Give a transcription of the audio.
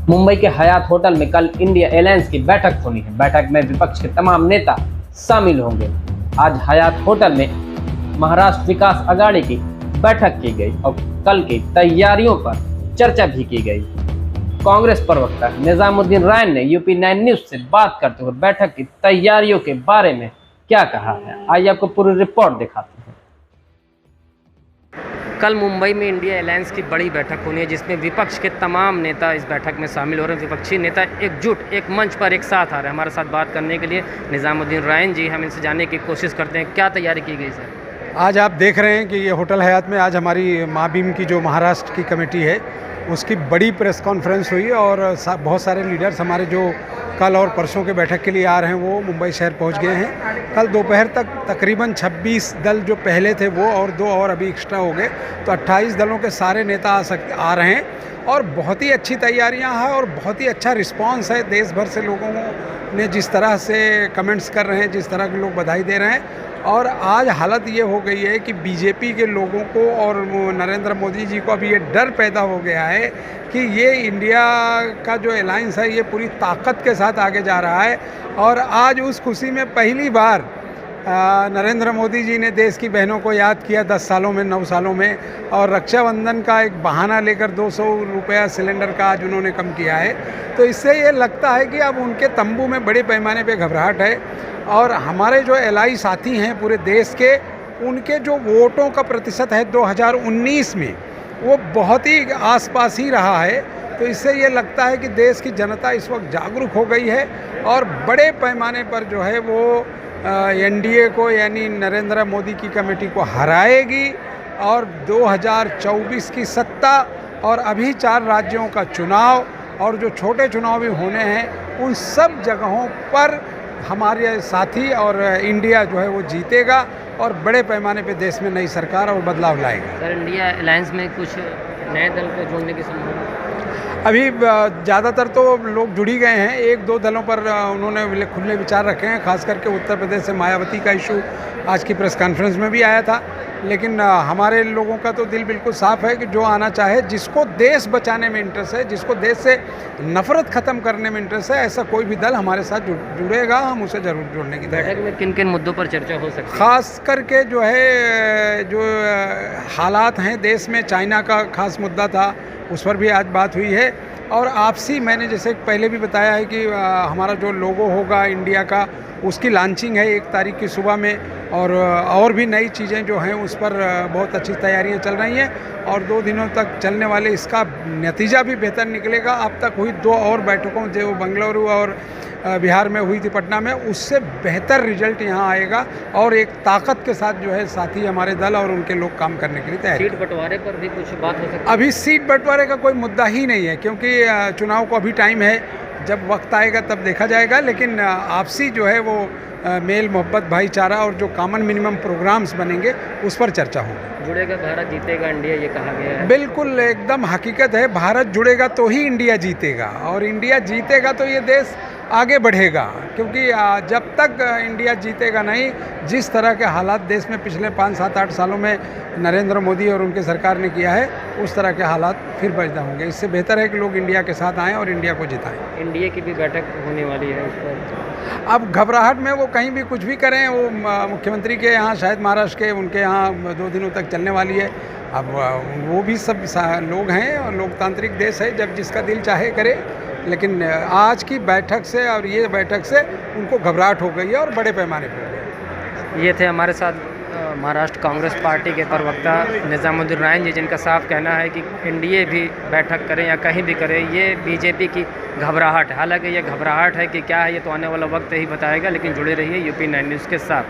मुंबई के Hyatt hotel में कल इंडिया एलायंस की बैठक होनी है। बैठक में विपक्ष के तमाम नेता शामिल होंगे। आज हयात होटल में महाराष्ट्र विकास अघाड़ी की बैठक की गई और कल की तैयारियों पर चर्चा भी की गई। कांग्रेस प्रवक्ता निजामुद्दीन रायन ने UP9 न्यूज से बात करते हुए बैठक की तैयारियों के बारे में क्या कहा है, आइए आपको पूरी रिपोर्ट दिखाते हैं। कल मुंबई में इंडिया अलायंस की बड़ी बैठक होनी है, जिसमें विपक्ष के तमाम नेता इस बैठक में शामिल हो रहे हैं। विपक्षी नेता एकजुट एक मंच पर एक साथ आ रहे हैं। हमारे साथ बात करने के लिए निजामुद्दीन रायन जी, हम इनसे जानने की कोशिश करते हैं क्या तैयारी की गई सर। आज आप देख रहे हैं कि ये होटल हयात में आज हमारी माँ भीम की जो महाराष्ट्र की कमेटी है उसकी बड़ी प्रेस कॉन्फ्रेंस हुई और बहुत सारे लीडर्स हमारे जो कल और परसों के बैठक के लिए आ रहे हैं वो मुंबई शहर पहुंच गए हैं। कल दोपहर तक तकरीबन 26 दल जो पहले थे वो और 2 और अभी एक्स्ट्रा हो गए, तो 28 दलों के सारे नेता आ रहे हैं और बहुत ही अच्छी तैयारियां हैं और बहुत ही अच्छा रिस्पांस है। देश भर से लोगों ने जिस तरह से कमेंट्स कर रहे हैं, जिस तरह के लोग बधाई दे रहे हैं, और आज हालत ये हो गई है कि बीजेपी के लोगों को और नरेंद्र मोदी जी को अभी ये डर पैदा हो गया है कि ये इंडिया का जो अलायंस है ये पूरी ताकत के साथ आगे जा रहा है। और आज उस खुशी में पहली बार नरेंद्र मोदी जी ने देश की बहनों को याद किया 10 सालों में, 9 सालों में, और रक्षाबंधन का एक बहाना लेकर 200 रुपया सिलेंडर का आज उन्होंने कम किया है। तो इससे ये लगता है कि अब उनके तंबू में बड़े पैमाने पे घबराहट है और हमारे जो एलआई साथी हैं पूरे देश के, उनके जो वोटों का प्रतिशत है 2019 में वो बहुत ही आसपास ही रहा है। तो इससे ये लगता है कि देश की जनता इस वक्त जागरूक हो गई है और बड़े पैमाने पर जो है वो एनडीए को यानी नरेंद्र मोदी की कमेटी को हराएगी और 2024 की सत्ता और अभी 4 राज्यों का चुनाव और जो छोटे चुनाव भी होने हैं उन सब जगहों पर हमारे साथी और इंडिया जो है वो जीतेगा और बड़े पैमाने पे देश में नई सरकार और बदलाव लाएगा। सर, इंडिया अलायंस में कुछ नए दल को जोड़ने की संभावना? अभी ज़्यादातर तो लोग जुड़ ही गए हैं। 1-2 दलों पर उन्होंने खुले विचार रखे हैं, खास करके उत्तर प्रदेश से मायावती का इशू आज की प्रेस कॉन्फ्रेंस में भी आया था। लेकिन हमारे लोगों का तो दिल बिल्कुल साफ है कि जो आना चाहे, जिसको देश बचाने में इंटरेस्ट है, जिसको देश से नफरत ख़त्म करने में इंटरेस्ट है, ऐसा कोई भी दल हमारे साथ जुड़ेगा, हम उसे ज़रूर जोड़ने की बैठक में किन किन मुद्दों पर चर्चा हो सकती है? खास करके जो है जो हालात हैं देश में, चाइना का खास मुद्दा था, उस पर भी आज बात हुई है। और आपसी, मैंने जैसे पहले भी बताया है कि हमारा जो लोगो होगा इंडिया का, उसकी लॉन्चिंग है 1 तारीख की सुबह में, और भी नई चीज़ें जो हैं उस पर बहुत अच्छी तैयारियां चल रही हैं और 2 दिनों तक चलने वाले इसका नतीजा भी बेहतर निकलेगा। अब तक हुई 2 और बैठकों जो बेंगलुरु और बिहार में हुई थी, पटना में, उससे बेहतर रिजल्ट यहाँ आएगा और एक ताकत के साथ जो है साथी हमारे दल और उनके लोग काम करने के लिए तैयार। सीट बंटवारे पर भी कुछ बात हो सकती है? अभी सीट बंटवारे का कोई मुद्दा ही नहीं है क्योंकि चुनाव को अभी टाइम है, जब वक्त आएगा तब देखा जाएगा। लेकिन आपसी जो है वो मेल मोहब्बत, भाईचारा और जो कॉमन मिनिमम प्रोग्राम्स बनेंगे उस पर चर्चा होगी। जुड़ेगा भारत जीतेगा इंडिया, ये कहा गया है। बिल्कुल एकदम हकीकत है, भारत जुड़ेगा तो ही इंडिया जीतेगा और इंडिया जीतेगा तो ये देश आगे बढ़ेगा। क्योंकि जब तक इंडिया जीतेगा नहीं, जिस तरह के हालात देश में पिछले 5, 7, 8 सालों में नरेंद्र मोदी और उनके सरकार ने किया है, उस तरह के हालात फिर पैदा होंगे। इससे बेहतर है कि लोग इंडिया के साथ आएँ और इंडिया को जिताएं। इंडिया की भी बैठक होने वाली है, उस पर अब घबराहट में वो कहीं भी कुछ भी करें, वो मुख्यमंत्री के यहाँ, शायद महाराष्ट्र के, उनके यहाँ 2 दिनों तक चलने वाली है। अब वो भी सब लोग हैं और लोकतांत्रिक देश है, जब जिसका दिल चाहे करे। लेकिन आज की बैठक से और ये बैठक से उनको घबराहट हो गई है और बड़े पैमाने पर हो गई। ये थे हमारे साथ महाराष्ट्र कांग्रेस पार्टी के प्रवक्ता निजामुद्दीन रायन जी, जिनका साफ कहना है कि एनडीए भी बैठक करें या कहीं भी करें, ये बीजेपी की घबराहट है। हालांकि ये घबराहट है कि क्या है ये तो आने वाला वक्त ही बताएगा, लेकिन जुड़े रहिए UP9 न्यूज़ के साथ।